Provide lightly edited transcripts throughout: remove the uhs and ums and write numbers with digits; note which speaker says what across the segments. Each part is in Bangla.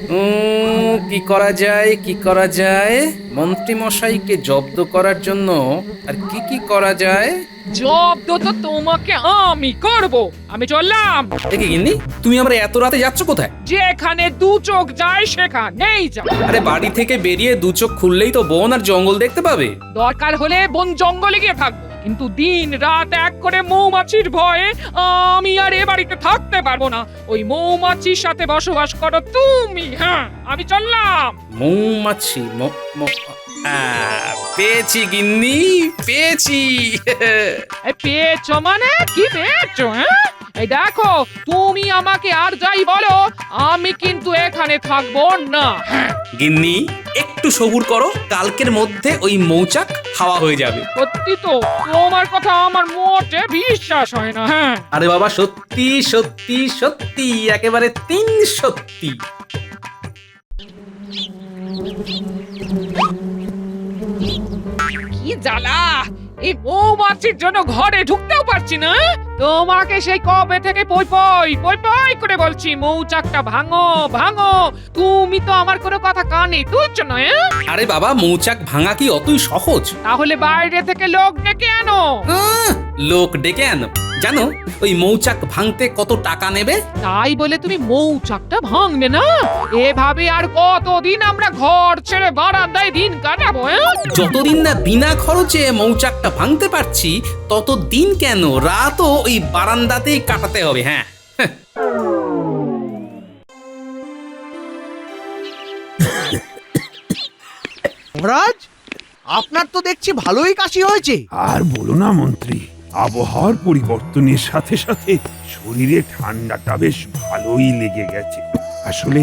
Speaker 1: কি করা যায়, কি করা যায়? মন্ত্রী মশাইকে জব্দ করার জন্য আর কি করা যায়?
Speaker 2: জব্দ তো তোমাকে আমি করব। আমি চললাম।
Speaker 1: দেখি গিন্নি, তুমি আমরা এত রাতে যাচ্ছ কোথায়?
Speaker 2: যেখানে দু চোখ যায় সেখানেই যাব।
Speaker 1: আরে বাড়ি থেকে বেরিয়ে দু চোখ খুললেই তো বন আর জঙ্গল দেখতে পাবে।
Speaker 2: দরকার হলে বন জঙ্গলে গিয়ে থাকবো, কিন্তু দিন রাত এক করে মৌমাছির ভয়ে আমি আর এ বাড়িতে থাকতে পারবো না। ওই মৌমাছির সাথে বসবাস করো তুমি। হ্যাঁ, আমি চললাম।
Speaker 1: মৌমাছি পেয়েছি গিন্নি, পেয়েছি।
Speaker 2: এই পেয়েছো মানে কি পেয়েছো? হ্যাঁ, এই দেখো, তুমি আমাকে আর যাই বলো, আমি কিন্তু এখানে থাকবো না।
Speaker 1: গিন্নি একটু সবুর করো, কালকের মধ্যে ওই মৌচাক হাওয়া হয়ে যাবে।
Speaker 2: সত্যি তো, তোমার কথা আমার মোটে বিশ্বাস হয় না। হ্যাঁ,
Speaker 1: আরে বাবা, সত্যি সত্যি সত্যি, একেবারে 3 সত্যি।
Speaker 2: কি জ্বালা! এই মৌমাছির জন্য ঘরে ঢুকতেও পারছি না। তোমাকে সেই কবে থেকে পই পই পই পই করে বলছি, মৌচাকটা ভাঙো ভাঙো। তুমি তো আমার কোনো কথা কানে তুলছো না।
Speaker 1: আরে বাবা, মৌচাক ভাঙা কি অতই সহজ?
Speaker 2: তাহলে বাইরে থেকে লোক ডেকে আনো।
Speaker 1: লোক ডেকে আনো? জানো ওই মৌচাক ভাঙতে কত টাকা নেবে?
Speaker 2: তাই বলে তুমি মৌচাকটা ভাঙবে না? এভাবে আর কতদিন আমরা ঘর ছেড়ে বারান্দায় দিন কাটাবো?
Speaker 1: যতদিন না বিনা খরচে মৌচাকটা ভাঙতে পারছি, ততদিন কেন রাতও ওই বারান্দাতেই কাটাতে হবে। হ্যাঁ,
Speaker 3: মহারাজ, আপনার তো দেখছি ভালোই কাশি হয়েছে।
Speaker 4: আর বলো না মন্ত্রী, আবহাওয়ার পরিবর্তনের সাথে সাথে শরীরে ঠান্ডাটা বেশ ভালোই লেগে গেছে। আসলে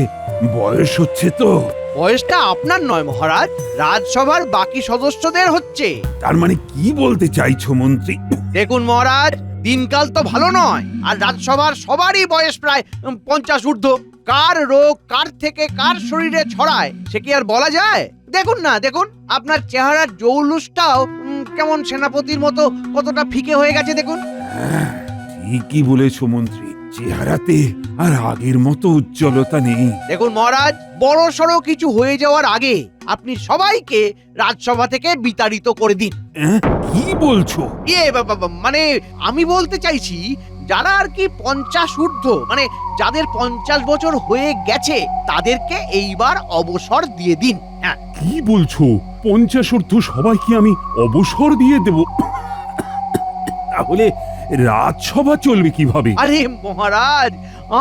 Speaker 4: বয়স হচ্ছে তো।
Speaker 3: বয়সটা আপনার নয় মহারাজ, রাজসভার বাকি সদস্যদের হচ্ছে।
Speaker 4: তার মানে কি বলতে চাইছো মন্ত্রী?
Speaker 3: দেখুন মহারাজ, দিনকাল তো ভালো নয়, আর রাজসভার সবারই বয়স প্রায় 50 ঊর্ধ্ব। কার রোগ কার থেকে কার শরীরে ছড়ায় সে কি আর বলা যায়? দেখুন না, দেখুন আপনার চেহারার জৌলুসটাও কেমন সেনাপতির মতো কতটা ফিকে হয়ে গেছে দেখুন।
Speaker 4: হ্যাঁ, ঠিকই বলেছো মন্ত্রী, চেহারাতে আর আগের মতো উজ্জ্বলতা নেই।
Speaker 3: দেখুন মহারাজ, বড় সড়ো কিছু হয়ে যাওয়ার আগে আপনি সবাইকে রাজসভা থেকে বিতাড়িত করে দিন।
Speaker 4: কি বলছো?
Speaker 3: মানে আমি বলতে চাইছি, যারা আর কি 50 ঊর্ধ্ব, মানে যাদের 50 বছর হয়ে গেছে, তাদেরকে এইবার অবসর দিয়ে দিন। হ্যাঁ,
Speaker 4: কি বলছো? 50 ঊর্ধ্ব সবাইকে আমি অবসর দিয়ে দেব? তাহলে রাজসভা চলবে কিভাবে?
Speaker 3: আরে মহারাজ,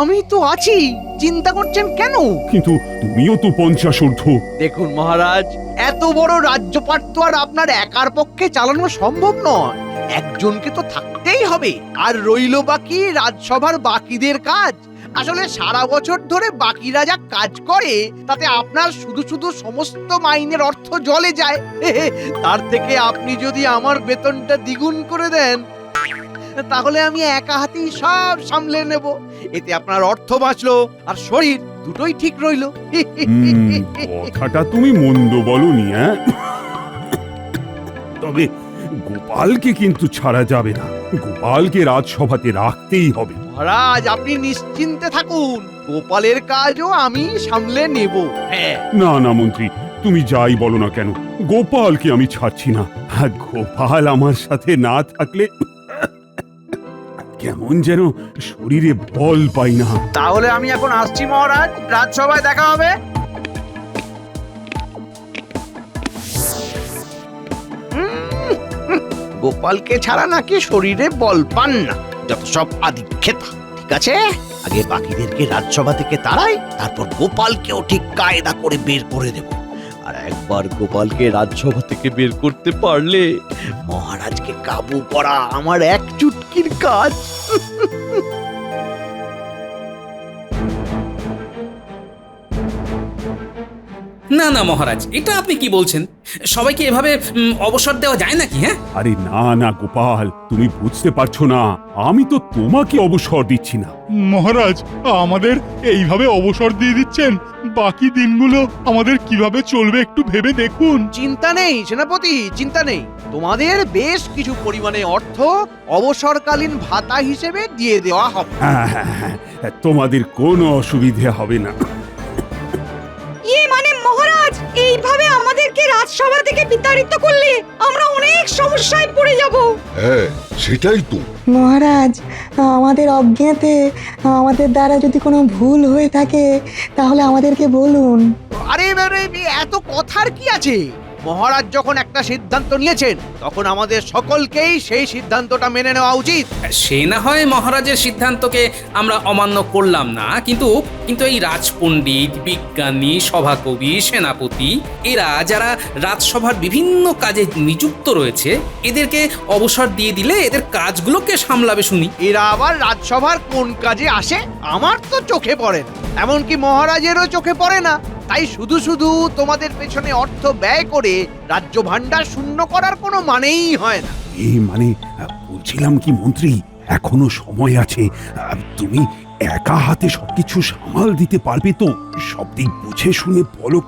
Speaker 3: আমি তো আছি, চিন্তা করছেন কেন?
Speaker 4: কিন্তু তুমিও তো 50 ঊর্ধ্ব।
Speaker 3: দেখুন মহারাজ, এত বড় রাজ্যপাট তো আর আপনার একার পক্ষে চালানো সম্ভব নয়। একজনকে তো থাকতেই হবে। আর রইল বাকি রাজসভার বাকিদের কাজ। আসলে সারা বছর ধরে বাকিরা যা কাজ করে, তাতে আপনার শুধু শুধু সমস্ত মাইনের অর্থ জলে যায়। তার থেকে আপনি যদি আমার বেতনটা দ্বিগুণ করে দেন, তাহলে আমি একা হাতেই সব সামলে নেব। এতে আপনার অর্থ বাঁচলো আর শরীর দুটোই ঠিক রইলো।
Speaker 4: কথাটা তুমি মন্দ বলনি। তবে গোপালকে কিন্তু ছাড়া যাবে না। গোপালকে রাজসভাতে রাখতেই হবে।
Speaker 3: মহারাজ, আপনি নিশ্চিন্তে থাকুন, গোপালের কাজও আমি সামলে নেব। হ্যাঁ,
Speaker 4: না না মন্ত্রী, তুমি যাই বলো না কেন, গোপালকে আমি ছাড়ছি না। আর গোপাল আমার সাথে না থাকলে কেমন যেন শরীরে বল পাই না।
Speaker 3: তাহলে আমি এখন আসছি মহারাজ, রাজসভায় দেখা হবে। গোপালকে ছাড়া নাকি শরীরে বল পান না, যত সব আদিক্ষেতা। ঠিক আছে, আগে বাকিদেরকে রাজসভা থেকে তাড়াই, তারপর গোপালকেও ঠিক কায়দা করে বের করে দেব। আর একবার গোপালকে রাজসভা থেকে বের করতে পারলে মহারাজকে কাবু করা আমার এক চুটকির কাজ।
Speaker 1: না না মহারাজ, এটা আপনি কি বলছেন? সবাইকে এভাবে অবসর দেওয়া যায় নাকি? হ্যাঁ,
Speaker 4: আরে না না গোপাল, তুমি বুঝতে পারছো না, আমি তো তোমাকে অবসর দিচ্ছি না।
Speaker 5: মহারাজ, আমাদের এইভাবে অবসর দিয়ে দিচ্ছেন, বাকি দিনগুলো আমাদের কিভাবে চলবে একটু ভেবে দেখুন।
Speaker 3: চিন্তা নেই সেনাপতি, চিন্তা নেই। তোমাদের বেশ কিছু পরিমাণে অর্থ অবসরকালীন ভাতা হিসেবে দিয়ে দেওয়া হবে।
Speaker 4: হ্যাঁ, তোমাদের কোনো অসুবিধে হবে না।
Speaker 6: এইভাবে আমাদেরকে রাজসভা থেকে বিতাড়িত করলে আমরা অনেক সমস্যায় পড়ে যাব।
Speaker 7: হ্যাঁ সেটাই তো।
Speaker 8: মহারাজ, আমাদের অজ্ঞাতে আমাদের দ্বারা যদি কোনো ভুল হয়ে থাকে তাহলে আমাদেরকে বলুন।
Speaker 3: আরে আরে, এত কথার কি আছে? মহারাজ যখন একটা সিদ্ধান্ত নিয়েছেন তখন আমাদের সকলকেই সেই সিদ্ধান্তটা মেনে নেওয়া উচিত।
Speaker 1: সে না হয় মহারাজের সিদ্ধান্তকে আমরা অমান্য করলাম না, কিন্তু কিন্তু এই রাজপণ্ডিত, বিজ্ঞানী, সভাকবি, সেনাপতি এরা যারা রাজসভার বিভিন্ন কাজে নিযুক্ত রয়েছে, এদেরকে অবসর দিয়ে দিলে এদের কাজগুলোকে সামলাবে শুনি।
Speaker 3: এরা আবার রাজসভার কোন কাজে আসে আমার তো চোখে পড়ে না, এমনকি মহারাজেরও চোখে পড়ে না। তাই শুধু শুধু তোমাদের পেছনে অর্থ ব্যয় করে রাজ্য ভাণ্ডার শূন্য করার কোনো মানেই হয় না।
Speaker 4: এই মানে বলছিলাম কি মন্ত্রী, এখনো সময় আছে। তুমি একা হাতে সবকিছু সামাল দিতে পারবে তো? সব দিক বুঝে শুনে বলো।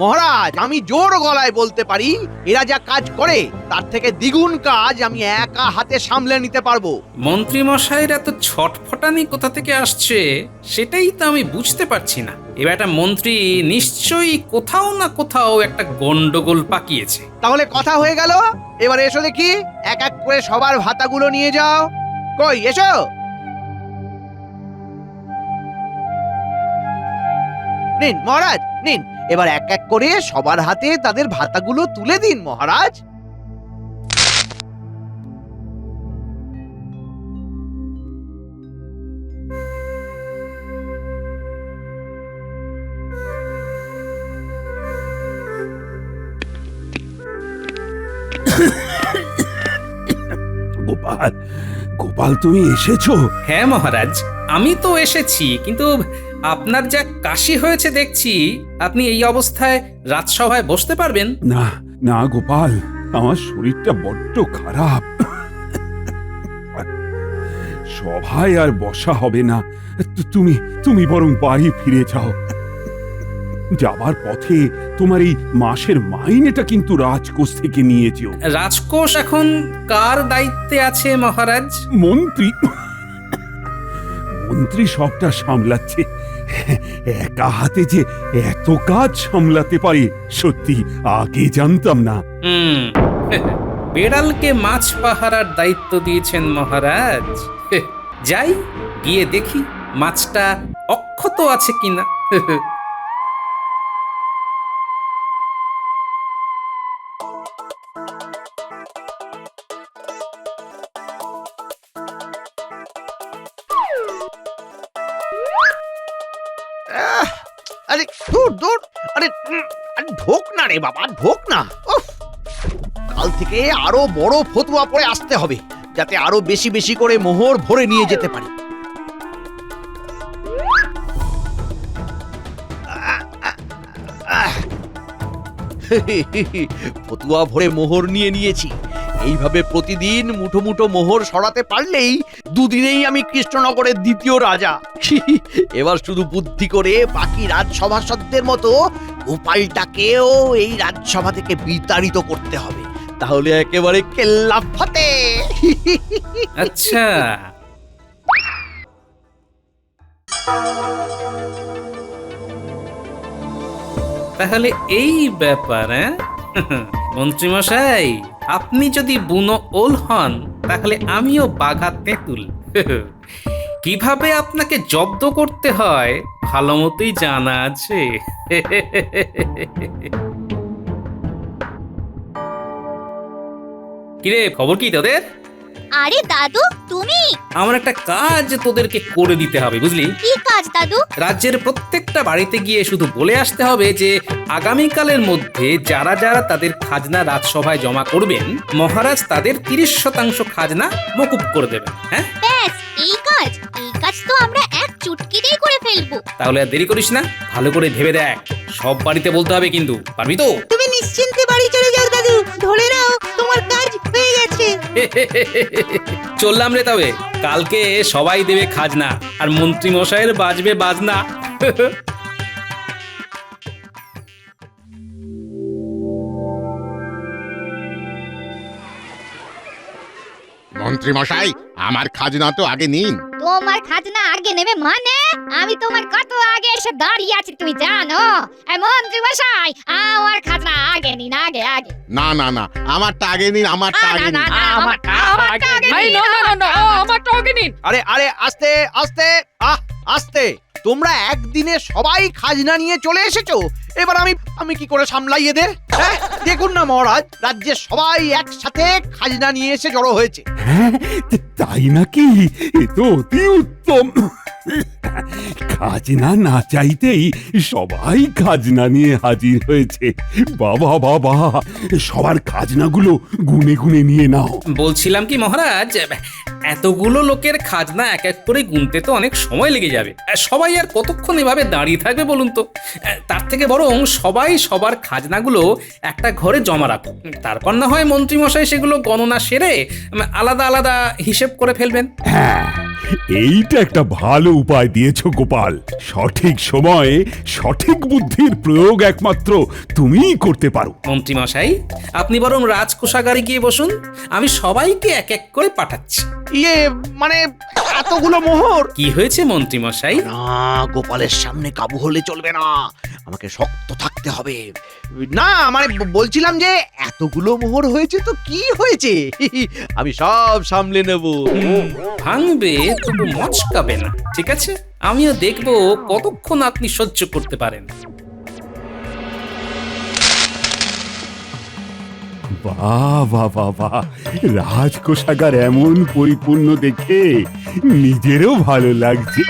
Speaker 3: মহারাজ, আমি জোর গলায় বলতে পারি এরা যা কাজ করে তার থেকে দ্বিগুণ কাজ আমি একা হাতে সামলে নিতে পারবো।
Speaker 1: মন্ত্রী মশাইয়ের এত ছটফটানি কোথা থেকে আসছে সেটাই তো আমি বুঝতে পারছি না। এবার একটা মন্ত্রী নিশ্চয়ই কোথাও না কোথাও একটা গন্ডগোল পাকিয়েছে।
Speaker 3: তাহলে কথা হয়ে গেল, এবার এসো দেখি এক এক করে সবার ভাতাগুলো নিয়ে যাও। কই এসো। নিন মহারাজ, নিন। এবার এক এক করে সবার হাতে তাদের ভাতাগুলো তুলে দিন মহারাজ।
Speaker 4: গোপাল, গোপাল তুমি এসেছো?
Speaker 1: হ্যাঁ মহারাজ, আমি তো এসেছি, কিন্তু আপনার যা কাশি হয়েছে দেখছি, আপনি এই অবস্থায় রাজসভায় বসতে পারবেন?
Speaker 4: না না গোপাল, আমার শরীরটা বড্ড খারাপ। সভায় আর বসা হবে না। তুমি তুমি বরং বাড়ি ফিরে যাও। যাবার পথে তোমার এই মাসের মাইনেটা কিন্তু রাজকোষ থেকে নিয়ে যেও।
Speaker 1: রাজকোষ এখন কার দায়িত্বে আছে মহারাজ?
Speaker 4: মন্ত্রী মন্ত্রী সবটা সামলাচ্ছে। একা হাতে যে এত কাজ সামলাতে পারে সত্যি আগে জানতাম না।
Speaker 1: হুম, বেড়ালকে মাছ পাহারার দায়িত্ব দিয়েছেন মহারাজ। যাই গিয়ে দেখি মাছটা অক্ষত আছে কিনা।
Speaker 3: আরে দূর দূর, আরে আরে ঢোক না রে বাবা, ঢোক না। উফ, কাল থেকে আরো বড় ফতুয়া পরে আসতে হবে, যাতে আরো বেশি বেশি করে মোহর ভরে নিয়ে যেতে পারি। ফতুয়া ভরে মোহর নিয়ে নিয়েছি। এইভাবে প্রতিদিন মুঠো মুঠো মোহর সরাতে পারলেই দুদিনেই আমি কৃষ্ণনগরের দ্বিতীয় রাজা। এবার শুধু বুদ্ধি করে বাকি রাজসভাসদদের মতো গোপালটাকেও এই রাজসভা থেকে বিতাড়িত করতে হবে, তাহলে একেবারে কেল্লা ফতে।
Speaker 1: আচ্ছা, তাহলে এই ব্যাপার। মন্ত্রীমশাই, আপনি যদি বুনো ওল হন তাহলে আমিও বাঘা তেঁতুল। কিভাবে আপনাকে জব্দ করতে হয় ভালো মতোই জানা আছে। কিরে, খবর কি তোদের?
Speaker 9: আরে দাদু, তুমি?
Speaker 1: আমার একটা কাজ তোদেরকে করে দিতে হবে, বুঝলি?
Speaker 9: কি কাজ দাদু?
Speaker 1: রাজ্যের প্রত্যেকটা বাড়িতে গিয়ে শুধু বলে আসতে হবে যে আগামীকালের মধ্যে যারা যারা তাদের খাজনা রাজসভায় জমা করবেন, মহারাজ তাদের 30% খাজনা মকুব করে দেবেন। হ্যাঁ,
Speaker 9: ব্যাস এই কাজ? এই কাজ তো আমরা এক চুটকিতেই করে ফেলবো।
Speaker 1: তাহলে আর দেরি করিস না, ভালো করে ভেবে দেখ। সব বাড়িতে বলতে হবে কিন্তু, পারবি তো?
Speaker 6: তুমি নিশ্চিন্তে বাড়ি চলে যাও দাদু, ধরে নাও তোমার কাজ হয়ে গেছে।
Speaker 1: চললাম রে তবে। কালকে সবাই দেবে খাজনা, আর মন্ত্রী মশাইয়ের বাজবে বাজনা।
Speaker 7: মন্ত্রী মশাই, আমার খাজনা তো আগে নিন।
Speaker 9: তো বৌমার খাজনা আগে নেবে মানে? আমি তোমার কত আগে এসে দাঁড়িয়ে আছি তুমি জানো? মন্ত্রী মশাই, আমার খাজনা আগে নিন, আগে আগে।
Speaker 10: না না না, আমারটা আগে নিন, আমারটা
Speaker 9: না,
Speaker 10: আগে
Speaker 9: না,
Speaker 10: নিন।
Speaker 9: না, আমারটা আগে
Speaker 2: এই,
Speaker 9: নিন।
Speaker 2: না, আমারটা আগে নিন।
Speaker 3: আরে আরে আস্তে আস্তে, আস্তে। তোমরা একদিনে সবাই খাজনা নিয়ে চলে এসেছো, এবার আমি কি করে সামলাই এদের? হ্যাঁ, দেখুন না মহারাজ, রাজ্যের সবাই একসাথে খাজনা নিয়ে এসে জড়ো হয়েছে।
Speaker 4: হ্যাঁ, তাই নাকি? এ তো অতি উত্তম। খাজনা না চাইতেই সবাই খাজনা নিয়ে হাজির হয়েছে। বাবা বাবা, সবার খাজনাগুলো গুনে গুনে নিয়ে নাও।
Speaker 1: বলছিলাম কি মহারাজ, এতগুলো লোকের খাজনা এক এক করে গুনতে তো অনেক সময় লেগে যাবে। সবাই আর কতক্ষণ এভাবে দাঁড়িয়ে থাকবে বলুন তো? তার থেকে বরং সবাই সবার খাজনাগুলো একটা ঘরে জমা রাখো, তারপর না হয় মন্ত্রীমশাই সেগুলো গণনা সেরে আলাদা আলাদা হিসেব করে ফেলবেন।
Speaker 4: হ্যাঁ, এইটা একটা ভালো উপায় দিয়েছো গোপাল। সঠিক সময়ে সঠিক বুদ্ধির প্রয়োগ একমাত্র তুমিই করতে পারো।
Speaker 1: মন্ত্রীমশাই, আপনি বরং রাজকোষাগারে গিয়ে বসুন, আমি সবাইকে এক এক করে পাঠাচ্ছি।
Speaker 3: ইয়ে মানে এতগুলো মোহর।
Speaker 1: কি হয়েছে মন্ত্রীমশাই?
Speaker 3: না, গোপালের সামনে কাবু হলে চলবে না, আমাকে শক্ত থাকতে হবে। না মানে বলছিলাম যে এতগুলো মোহর হয়েছে তো কি হয়েছে, আমি সব সামলে নেব।
Speaker 1: ভাঙবে তবু মচকাবে না, ঠিক আছে? আমিও দেখবো কতক্ষণ আপনি সহ্য করতে পারেন।
Speaker 4: বাহ বাহ বাহ বাহ, রাজকোষাগার এমন পরিপূর্ণ দেখে নিজেরও ভালো লাগছে।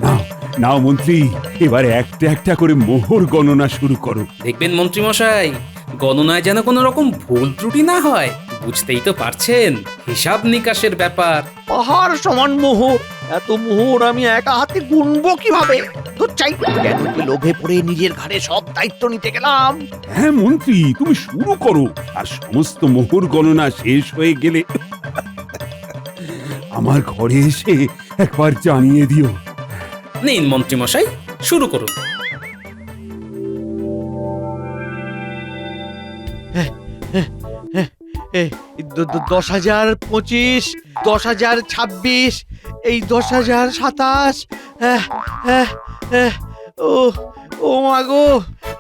Speaker 4: নাও নাও মন্ত্রী, এবার একটা একটা করে মোহর গণনা শুরু করো।
Speaker 1: দেখবেন মন্ত্রীমশাই, গণনায় যেন কোনো রকম ভুল ত্রুটি না হয়। বুঝতেই তো পারছেন, হিসাব নিকাশের ব্যাপার।
Speaker 3: পাহাড় সমান মোহর, এত মোহর আমি একা হাতে গুনবো কিভাবে? তো চাই কেন কি লোভে পড়ে নিজের ঘাড়ে সব দায়িত্ব নিতে গেলাম।
Speaker 4: হ্যাঁ মন্ত্রী, তুমি শুরু করো, আর সমস্ত মোহর গণনা শেষ হয়ে গেলে আমার ঘরে এসে একবার জানিয়ে দিও।
Speaker 1: নিন মন্ত্রীমশাই, শুরু করুন।
Speaker 3: এই 10,025, 10,026, এই 10,027। ও মা গো,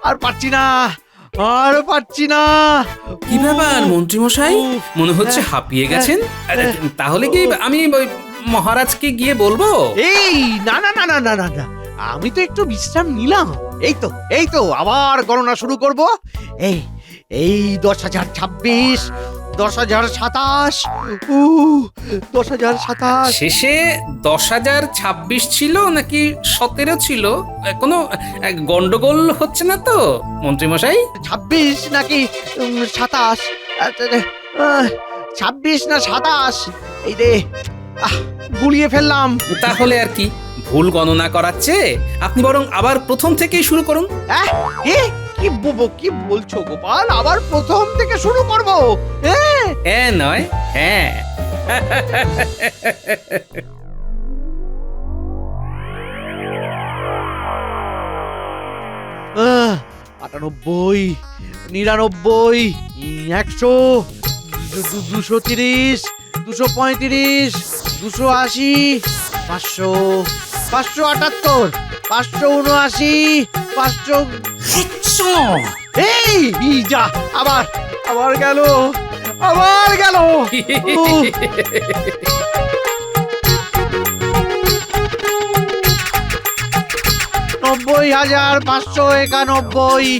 Speaker 3: আর পারছি না, আর পারছি না।
Speaker 1: কি ব্যাপার মন্ত্রীমশাই, মনে হচ্ছে হাঁপিয়ে গেছেন? তাহলে কি আমি ওই মহারাজকে গিয়ে বলবো?
Speaker 3: এই না না না না না না না, আমি তো একটু বিশ্রাম নিলাম। এই তো আবার গণনা শুরু করব। এই 10,026, 10,027, 10,027।
Speaker 1: শেষে 10,026 ছিল নাকি 17 ছিল? কোনো গন্ডগোল হচ্ছে না তো মন্ত্রীমশাই?
Speaker 3: 26 নাকি 27? 26 না 27, এই রে, গুলিয়ে ফেললাম।
Speaker 1: তাহলে আর কি, ভুল গণনা করাচ্ছে, আপনি বরং আবার প্রথম থেকেই শুরু করুন।
Speaker 3: কি বলছো গোপাল, আবার প্রথম থেকে শুরু করব?
Speaker 1: হ্যাঁ নয় হ্যাঁ।
Speaker 3: 98, 99, 100, 230, 235, 280, 500, 578, 579, 500। এই যা, আবার গেল। 90,591,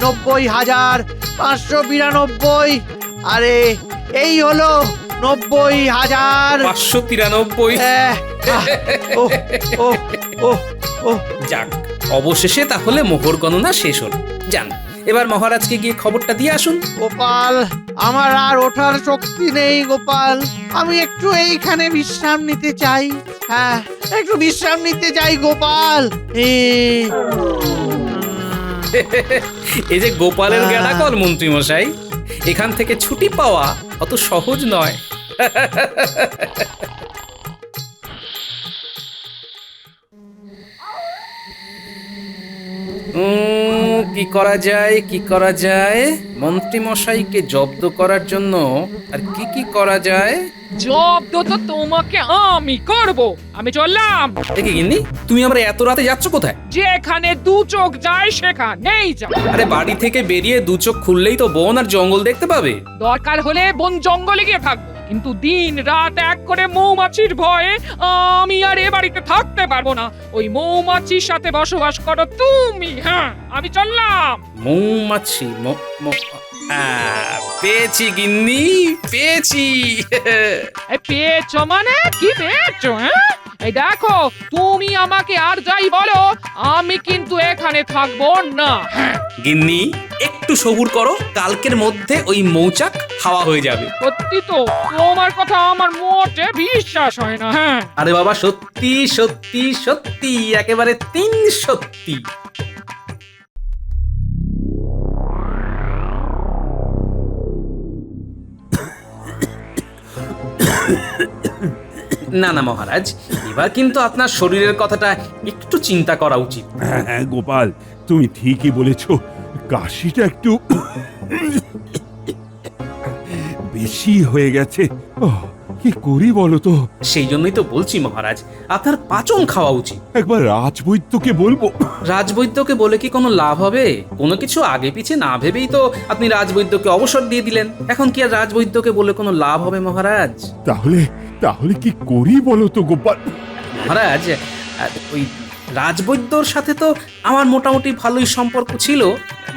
Speaker 3: 90,592। আরে এই হলো 90,000।
Speaker 1: 593। যাক, অবশেষে তাহলে মোহর গণনা শেষ হল। যান, এবার মহারাজকে গিয়ে খবরটা দিয়ে আসুন।
Speaker 3: গোপাল, আমার আর ওঠার শক্তি নেই গোপাল, আমি একটু এইখানে বিশ্রাম নিতে চাই। হ্যাঁ, একটু বিশ্রাম নিতে চাই গোপাল।
Speaker 1: এই যে গোপালের গেড়াকল মন্ত্রীমশাই, এখান থেকে ছুটি পাওয়া অত সহজ নয়। কি করা যায় কি করা যায় মন্ত্রী মশাইকে জব্দ করার জন্য আর কি করা যায়?
Speaker 2: জব্দ তো তোমাকে আমি করব। আমি চললাম।
Speaker 1: দেখি গিন্নি, তুমি আবার এত রাতে যাচ্ছ কোথায়?
Speaker 2: যেখানে দু চোখ যায় সেখানেই যাও।
Speaker 1: আরে বাড়ি থেকে বেরিয়ে দু চোখ খুললেই তো বন আর জঙ্গল দেখতে পাবে।
Speaker 2: দরকার হলে বন জঙ্গলে গিয়ে থাকবো, কিন্তু দিন রাত এক করে মৌমাছির ভয়ে আমি আর এ বাড়িতে থাকতে পারবো না। ওই মৌমাছির সাথে বসবাস করো তুমি। হ্যাঁ, আমি চললাম।
Speaker 1: মৌমাছি পেয়েছি গিন্নি, পেয়েছি।
Speaker 2: এই পেয়েছো মানে কি পেয়েছো? হ্যাঁ, এই দেখো, তুমি আমাকে আর যাই বলো, আমি কিন্তু এখানে থাকবো না। হ্যাঁ,
Speaker 1: গিন্নি একটু সবুর করো, কালকের মধ্যে ওই মৌচাক হাওয়া হয়ে যাবে।
Speaker 2: সত্যি তো, তোমার কথা আমার মোটে বিশ্বাস হয় না। হ্যাঁ,
Speaker 1: আরে বাবা, সত্যি সত্যি সত্যি, একেবারে 3 সত্যি। না না মহারাজ, এবার কিন্তু আপনার শরীরের কথাটা একটু চিন্তা করা উচিত।
Speaker 4: হ্যাঁ হ্যাঁ গোপাল, তুমি ঠিকই বলেছ, কাশিটা একটু বেশি হয়ে গেছে। কি করি বলো তো?
Speaker 1: সেই জন্যই তো বলছি মহারাজ, আপনার পাচন খাওয়া উচিত।
Speaker 4: একবার রাজবৈদ্যকে বলবো।
Speaker 1: রাজবৈদ্যকে বলে কি কোনো লাভ হবে? কোনো কিছু আগে পিছে না ভেবেই তো আপনি রাজবৈদ্যকে অবসর দিয়ে দিলেন। এখন কি আর রাজবৈদ্যকে বলে কোনো লাভ হবে মহারাজ?
Speaker 4: তাহলে তাহলে কি করি বলো তো গোপাল?
Speaker 1: মহারাজ, ওই রাজবৈদ্যর সাথে তো আমার মোটামুটি ভালোই সম্পর্ক ছিল।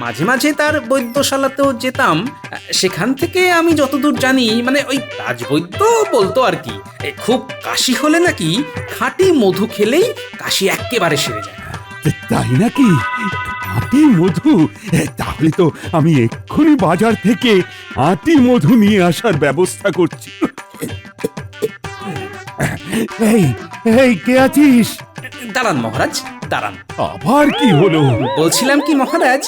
Speaker 1: মাঝে মাঝে তার বৈদ্যশালাতেও যেতাম। সেখান থেকে আমি যতদূর জানি, মানে ওই রাজবৈদ্য বলতো আর কি, খুব কাশি হলে নাকি খাঁটি মধু খেলেই কাশি এক্কেবারে সেরে যায়।
Speaker 4: তাই নাকি? আটি মধু? তাহলে তো আমি এক্ষুনি বাজার থেকে আটি মধু নিয়ে আসার ব্যবস্থা করছি। এই এই কে আছিস?
Speaker 1: দাঁড়ান মহারাজ, দাঁড়ান।
Speaker 4: আবার কি হলো?
Speaker 1: বলছিলাম কি মহারাজ,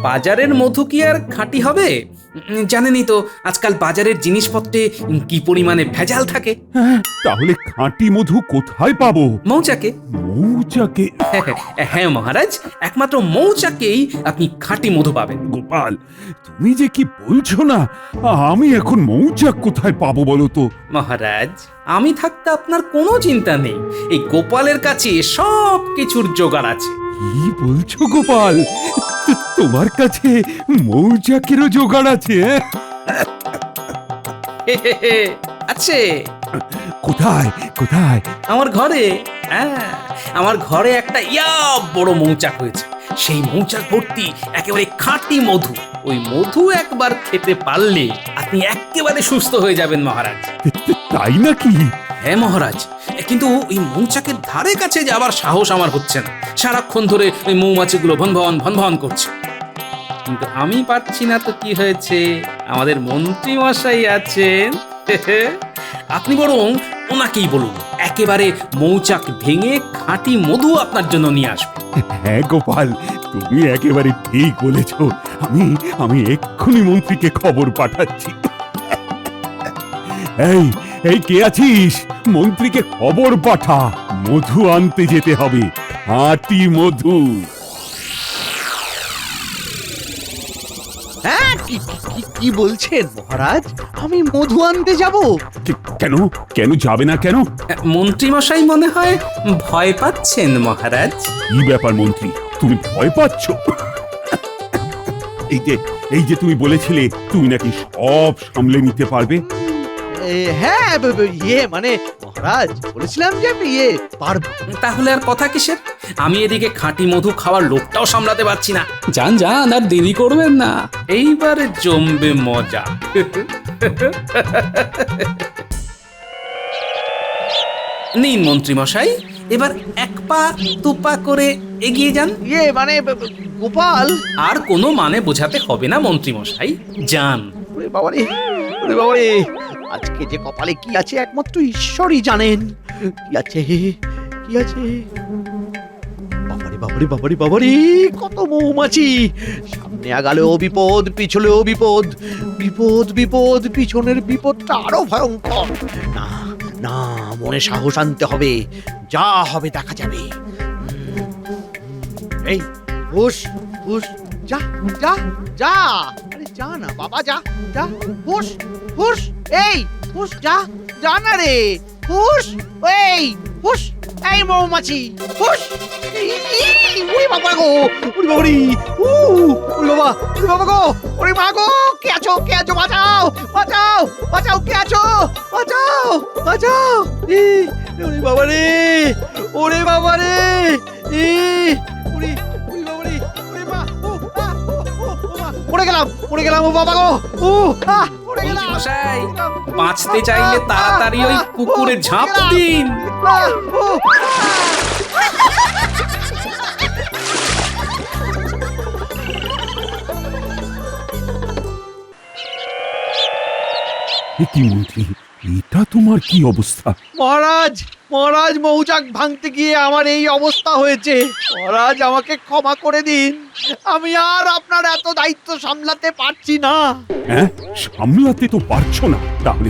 Speaker 1: বাজারের মধু কি আর খাঁটি হবে? জানেনই তো আজকাল বাজারের জিনিসপত্রে কি পরিমাণে ভেজাল থাকে।
Speaker 4: তাহলে খাঁটি মধু কোথায় পাবো?
Speaker 1: মৌচাকে।
Speaker 4: মৌচাকে?
Speaker 1: হ্যাঁ মহারাজ, একমাত্র মৌচাকেই আপনি খাঁটি মধু পাবেন।
Speaker 4: গোপাল, তুমি যে কি বলছো না, আমি এখন মৌচাক কোথায় পাবো বলো তো?
Speaker 1: মহারাজ, আমি থাকতে আপনার কোনো চিন্তা নেই। এই গোপালের কাছে সব কিছুর জোগাড় আছে।
Speaker 4: কি বলছো গোপাল? তোমার কাছে মৌচাকেরও জোগাড় আছে?
Speaker 1: আছে।
Speaker 4: কোথায় কোথায়?
Speaker 1: আমার ঘরে। হ্যাঁ, আমার ঘরে একটা বড় মৌচাক হয়েছে। সেই মৌচাক ভর্তি একেবারে খাঁটি মধু। ওই মধু একবার খেতে পারলে আপনি একেবারে সুস্থ হয়ে যাবেন মহারাজ।
Speaker 4: তাই নাকি?
Speaker 1: হ্যাঁ মহারাজ, কিন্তু ওই মৌচাকের ধারে কাছে যাবার সাহস আমার হচ্ছে না। সারাক্ষণ ধরে ওই মৌমাছিগুলো ভনভন ভনভন করছে। কিন্তু আমি পারছি না তো কি হয়েছে, আমাদের মন্ত্রী মশাই আছেন। আপনি বরং ওনাকেই বলুন, একেবারে মৌচাক ভেঙে খাঁটি মধু আপনার জন্য নিয়ে আসবে।
Speaker 4: হ্যাঁ গোপাল, তুমি একেবারে ঠিক বলেছ। আমি আমি এক্ষুনি মন্ত্রীকে খবর পাঠাচ্ছি। এই এই কে আছিস? মন্ত্রীকে খবর পাঠা, মধু আনতে যেতে হবে, খাঁটি মধু।
Speaker 3: হ্যাঁ, কি বলছেন মহারাজ? আমি মধু আনতে যাব?
Speaker 4: কেন কেন যাবে না কেন?
Speaker 1: মন্ত্রী মশাই মনে হয় ভয় পাচ্ছেন মহারাজ।
Speaker 4: কি ব্যাপার মন্ত্রী, তুমি ভয় পাচ্ছ? এই যে তুমি বলেছিলে তুমি নাকি সব সামলে নিতে পারবে।
Speaker 3: হ্যাঁ, মানে মহারাজ বলেছিলাম যে আমি পারবো।
Speaker 1: তাহলে আর কথা কিসের? আমি এদিকে খাঁটি মধু খাওয়ার লোকটাও সামলাতে পারছি না। যান যান, আর দেরি করবেন না, এইবারে জমবে মজা। নিন মন্ত্রী মশাই, এবার এক পা দুপা করে এগিয়ে যান।
Speaker 3: মানে গোপাল।
Speaker 1: আর কোনো মানে বোঝাতে হবে না মন্ত্রী মশাই, যান।
Speaker 3: ওরে বাবারে, ওরে বাবারে, আজকে যে কপালে কি আছে একমাত্র ঈশ্বরই জানেন। কি আছে কি আছে? বাবারে বাবারে বাবারে বাবারে, কত মৌমাছি! সামনে আগালেও বিপদ, পিছলেও বিপদ। বিপদ বিপদ, পিছনের বিপদটা আরো ভয়ঙ্কর। না না, মনে সাহস আনতে হবে, যা হবে দেখা যাবে। এই হুশ হুশ, যা যা যা আরে যা না বাবা যা যা হুশ হুশ এই হুশ যা যা না রে হুশ এই হুশ এই মৌমাছি হুশ ওরে বাবা গো ওরে বাবারি ওরে বাবা গো ওরে মা গো কে আছো বাঁচাও বাঁচাও বাঁচাও কে আছো বাঁচাও বাঁচাও ওরে বাবা রে ওরে বাবা রে ওরে ওরে বাবা রে ওরে মা পড়ে গেলাম ও বাবা গো পড়ে গেলাম
Speaker 1: মশাই বাঁচতে চাইলে তাড়াতাড়ি ওই পুকুরে ঝাঁপ দিন।
Speaker 4: এ কি মন্ত্রী, এটা তোমার কি অবস্থা?
Speaker 3: মহারাজ মহারাজ মৌচাক ভাঙতে গিয়ে আমার এই অবস্থা হয়েছে। মহারাজ আমাকে ক্ষমা করে দিন, আমি আর আপনার এত দায়িত্ব সামলাতে পারছি না।
Speaker 4: হ্যাঁ, সামলাতে তো পারছো না, তাহলে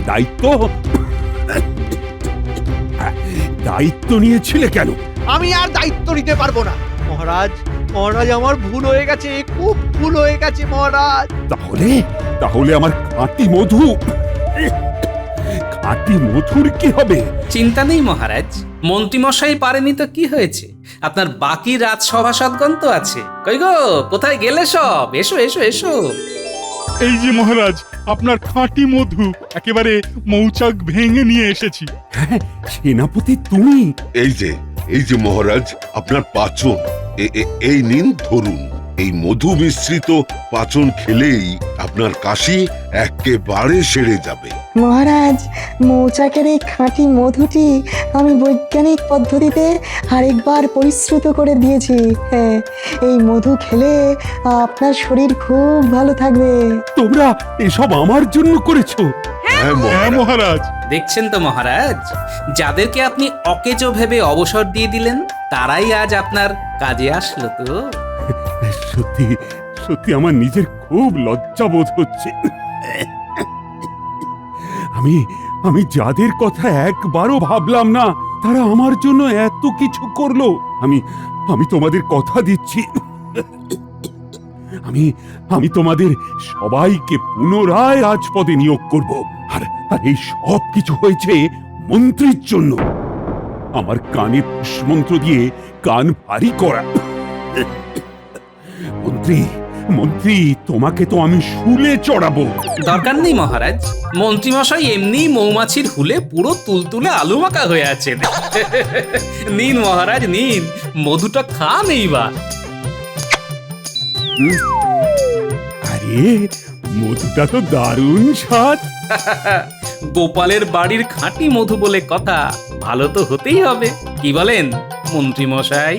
Speaker 4: দায়িত্ব নিয়েছিলে কেন?
Speaker 3: আমি আর দায়িত্ব নিতে পারবো না মহারাজ। মহারাজ আমার ভুল হয়ে গেছে, খুব ভুল হয়ে গেছে মহারাজ।
Speaker 4: তাহলে আমার খাঁটি মধুর কি হবে?
Speaker 1: চিন্তা নেই মহারাজ, মন্ত্রীমশাই পারেনি তো কি হয়েছে, আপনার বাকি রাজসভাসদগণ তো আছে। কই গো, কোথায় গেলে সব? এসো এসো এসো।
Speaker 5: এই যে মহারাজ, আপনার খাঁটি মধু একেবারে মৌচাক ভেঙে নিয়ে এসেছি।
Speaker 4: হ্যাঁ, সেনাপতি তুমি?
Speaker 7: এই যে মহারাজ, আপনার পাচন এই নিন ধরুন। এই মধু মিশ্রিত পাচন খেলেই আপনার কাশি একেবারে সেরে যাবে।
Speaker 8: মহারাজ, মৌচাকের এই খাঁটি মধুটি আমি বৈজ্ঞানিক পদ্ধতিতে আরেকবার পরিশ্রুত করে দিয়েছি। হ্যাঁ, এই মধু খেলে আপনার শরীর খুব ভালো থাকবে।
Speaker 4: তোমরা এসব আমার জন্য করেছো?
Speaker 7: হ্যাঁ
Speaker 5: হ্যাঁ মহারাজ।
Speaker 1: দেখছেন তো মহারাজ, যাদেরকে আপনি অকেজো ভেবে অবসর দিয়ে দিলেন তারাই আজ আপনার কাজে আসলো তো।
Speaker 4: সত্যি সত্যি আমার নিজের খুব লজ্জা বোধ হচ্ছে। আমি যাদের কথা একবারও ভাবলাম না, তারা আমার জন্য এত কিছু করলো। আমি তোমাদের কথা দিচ্ছি, আমি তোমাদের সবাইকে পুনরায় রাজপদে নিয়োগ করব। আর এই সব কিছু হয়েছে মন্ত্রীর জন্য। আমার কানে পুষ্মন্ত্র দিয়ে কান ভারী করা। মন্ত্রী, তোমাকে তো আমি শুলে চড়াবো।
Speaker 1: দরকার নেই মহারাজ, মন্ত্রীমশাই এমনি মৌমাছির হুলে পুরো তুলতুলে আলু মাখা হয়ে আছেন। নিন মহারাজ নিন, মধুটা খান এইবার।
Speaker 4: আরে, মধুটা তো দারুণ স্বাদ।
Speaker 1: গোপালের বাড়ির খাঁটি মধু বলে কথা, ভালো তো হতেই হবে। কি বলেন মন্ত্রীমশাই?